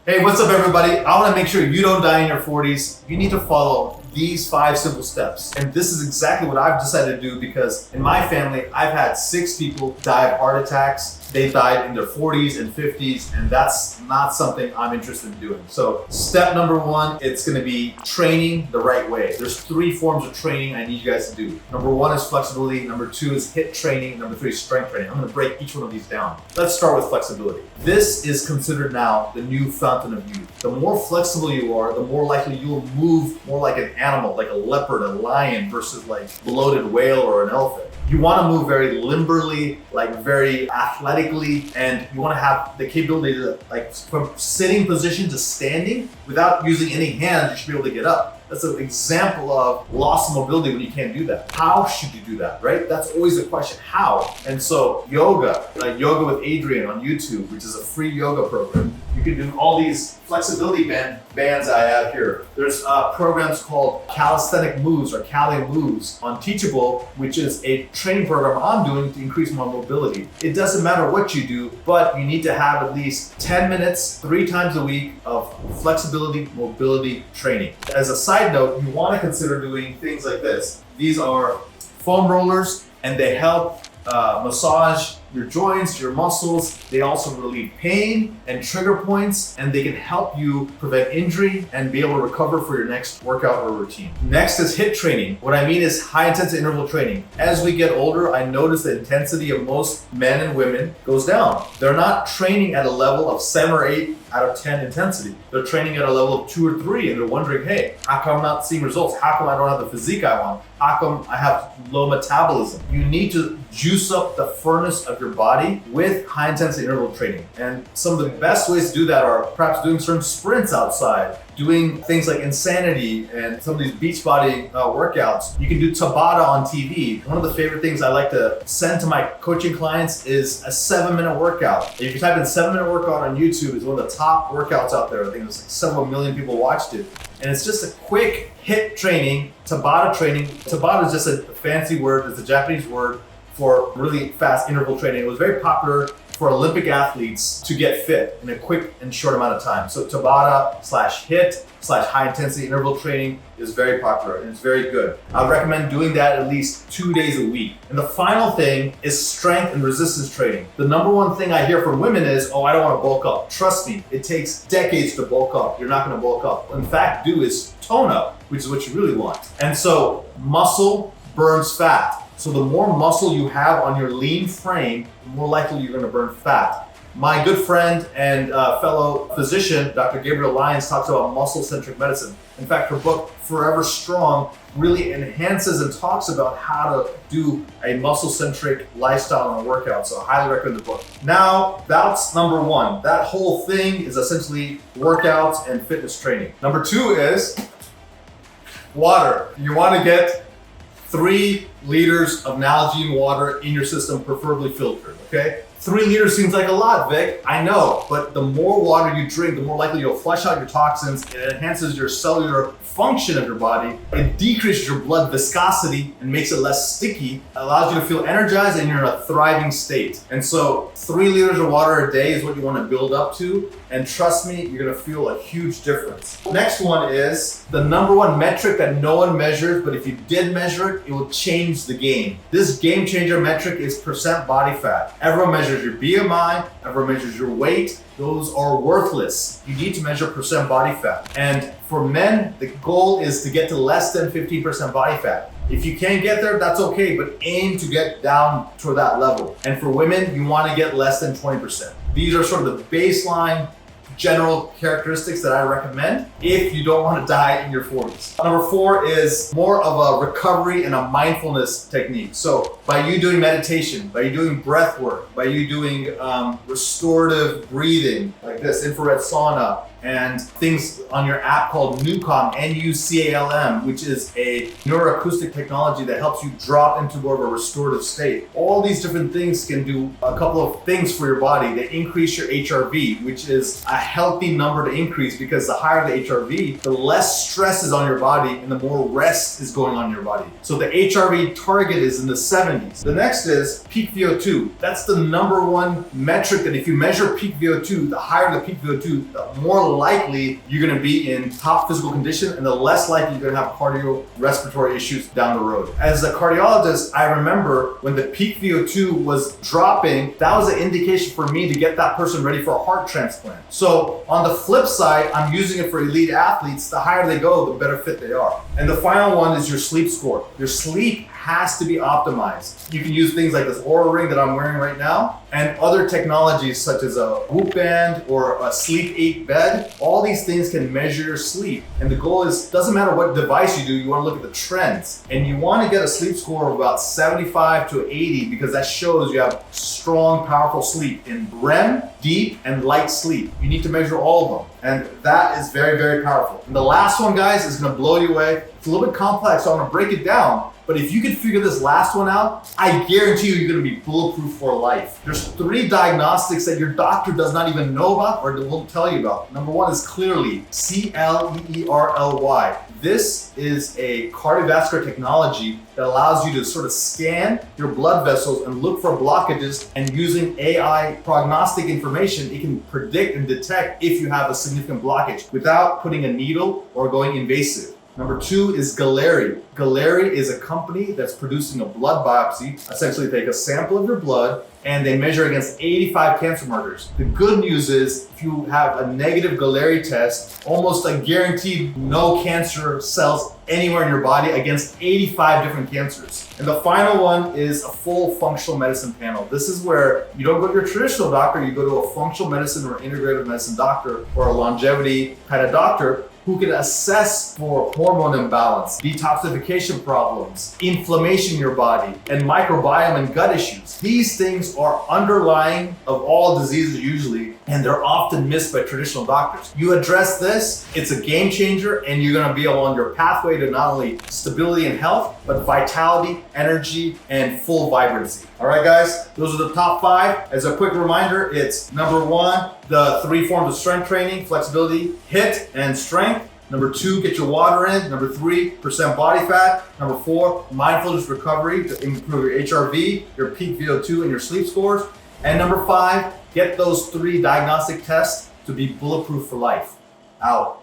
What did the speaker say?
Hey, what's up everybody? I want to make sure you don't die in your 40s. You need to follow these 5 simple steps. And this is exactly what I've decided to do because in my family, I've had 6 people die of heart attacks. They died in their 40s and 50s, and that's not something I'm interested in doing. So step number 1, it's gonna be training the right way. There's 3 forms of training I need you guys to do. Number 1 is flexibility. Number 2 is HIIT training. Number 3 is strength training. I'm gonna break each one of these down. Let's start with flexibility. This is considered now the new fountain of youth. The more flexible you are, the more likely you'll move more like an animal, like a leopard, a lion, versus like a bloated whale or an elephant. You want to move very limberly, like very athletically, and you want to have the capability to, like, from sitting position to standing without using any hands, you should be able to get up. That's an example of loss of mobility when you can't do that. How should you do that, right? That's always the question, how? And so yoga, like Yoga with Adrian on YouTube, which is a free yoga program. You can do all these flexibility bands I have here. There's programs called Calisthenic Moves or Cali Moves on Teachable, which is a training program I'm doing to increase my mobility. It doesn't matter what you do, but you need to have at least 10 minutes, 3 times a week of flexibility, mobility training. As a side note, you want to consider doing things like this. These are foam rollers, and they help massage your joints, your muscles. They also relieve pain and trigger points, and they can help you prevent injury and be able to recover for your next workout or routine. Next is HIIT training. What I mean is high intensity interval training. As we get older, I notice the intensity of most men and women goes down. They're not training at a level of 7 or 8 out of 10 intensity. They're training at a level of 2 or 3, and they're wondering, hey, how come I'm not seeing results? How come I don't have the physique I want? How come I have low metabolism? You need to juice up the furnace of your body with high intensity interval training. And some of the best ways to do that are perhaps doing certain sprints outside, doing things like Insanity and some of these Beachbody workouts. You can do Tabata on TV. One of the favorite things I like to send to my coaching clients is a 7-minute workout. If you type in 7-minute workout on YouTube, it's one of the top workouts out there. I think there's like several million people watched it. And it's just a quick HIIT training, Tabata training. Tabata is just a fancy word, it's a Japanese word for really fast interval training. It was very popular for Olympic athletes to get fit in a quick and short amount of time. So Tabata / HIIT / high intensity interval training is very popular and it's very good. I would recommend doing that at least 2 days a week. And the final thing is strength and resistance training. The number one thing I hear from women is, oh, I don't want to bulk up. Trust me, it takes decades to bulk up. You're not going to bulk up. In fact, do is tone up, which is what you really want. And so muscle burns fat. So the more muscle you have on your lean frame, the more likely you're going to burn fat. My good friend and fellow physician, Dr. Gabriel Lyons, talks about muscle-centric medicine. In fact, her book, Forever Strong, really enhances and talks about how to do a muscle-centric lifestyle and workout. So I highly recommend the book. Now, that's number 1. That whole thing is essentially workouts and fitness training. Number 2 is water. You want to get 3 liters of Nalgene water in your system, preferably filtered, okay? 3 liters seems like a lot, Vic. I know, but the more water you drink, the more likely you'll flush out your toxins. It enhances your cellular function of your body. It decreases your blood viscosity and makes it less sticky. It allows you to feel energized and you're in a thriving state. And so 3 liters of water a day is what you want to build up to. And trust me, you're gonna feel a huge difference. Next one is the number 1 metric that no one measures, but if you did measure it, it will change the game. This game changer metric is % body fat. Everyone measures your BMI, everyone measures your weight. Those are worthless. You need to measure % body fat. And for men, the goal is to get to less than 15% body fat. If you can't get there, that's okay, but aim to get down to that level. And for women, you want to get less than 20%. These are sort of the baseline general characteristics that I recommend if you don't want to die in your 40s. Number 4 is more of a recovery and a mindfulness technique. So by you doing meditation, by you doing breath work, by you doing restorative breathing, like this infrared sauna, and things on your app called Nucalm, Nucalm, which is a neuroacoustic technology that helps you drop into more of a restorative state. All these different things can do a couple of things for your body. They increase your HRV, which is a healthy number to increase because the higher the HRV, the less stress is on your body and the more rest is going on in your body. So the HRV target is in the 70s. The next is peak VO2. That's the number 1 metric that if you measure peak VO2, the higher the peak VO2, the more likely you're gonna be in top physical condition and the less likely you're gonna have cardiorespiratory issues down the road. As a cardiologist, I remember when the peak VO2 was dropping, that was an indication for me to get that person ready for a heart transplant. So on the flip side, I'm using it for elite athletes. The higher they go, the better fit they are. And the final one is your sleep score. Your sleep has to be optimized. You can use things like this Oura ring that I'm wearing right now and other technologies such as a Whoop band or a Sleep 8 bed. All these things can measure your sleep. And the goal is, doesn't matter what device you do, you want to look at the trends. And you want to get a sleep score of about 75 to 80 because that shows you have strong, powerful sleep in REM, deep, and light sleep. You need to measure all of them. And that is very, very powerful. And the last one, guys, is going to blow you away. It's a little bit complex, so I'm going to break it down. But if you can figure this last one out, I guarantee you're gonna be bulletproof for life. There's 3 diagnostics that your doctor does not even know about or won't tell you about. Number 1 is Cleerly, C-L-E-E-R-L-Y. This is a cardiovascular technology that allows you to sort of scan your blood vessels and look for blockages, and using AI prognostic information, it can predict and detect if you have a significant blockage without putting a needle or going invasive. Number 2 is Galleri. Galleri is a company that's producing a blood biopsy. Essentially, they take a sample of your blood and they measure against 85 cancer markers. The good news is if you have a negative Galleri test, almost a guaranteed no cancer cells anywhere in your body against 85 different cancers. And the final one is a full functional medicine panel. This is where you don't go to your traditional doctor, you go to a functional medicine or integrative medicine doctor or a longevity kind of doctor who can assess for hormone imbalance, detoxification problems, inflammation in your body, and microbiome and gut issues. These things are underlying of all diseases usually, and they're often missed by traditional doctors. You address this, it's a game changer, and you're gonna be on your pathway to not only stability and health, but vitality, energy, and full vibrancy. All right, guys, those are the top 5. As a quick reminder, it's number 1, the 3 forms of strength training: flexibility, HIIT, and strength. Number 2, get your water in. Number 3, % body fat. Number 4, mindfulness recovery to improve your HRV, your peak VO2, and your sleep scores. And number 5, get those 3 diagnostic tests to be bulletproof for life. Out.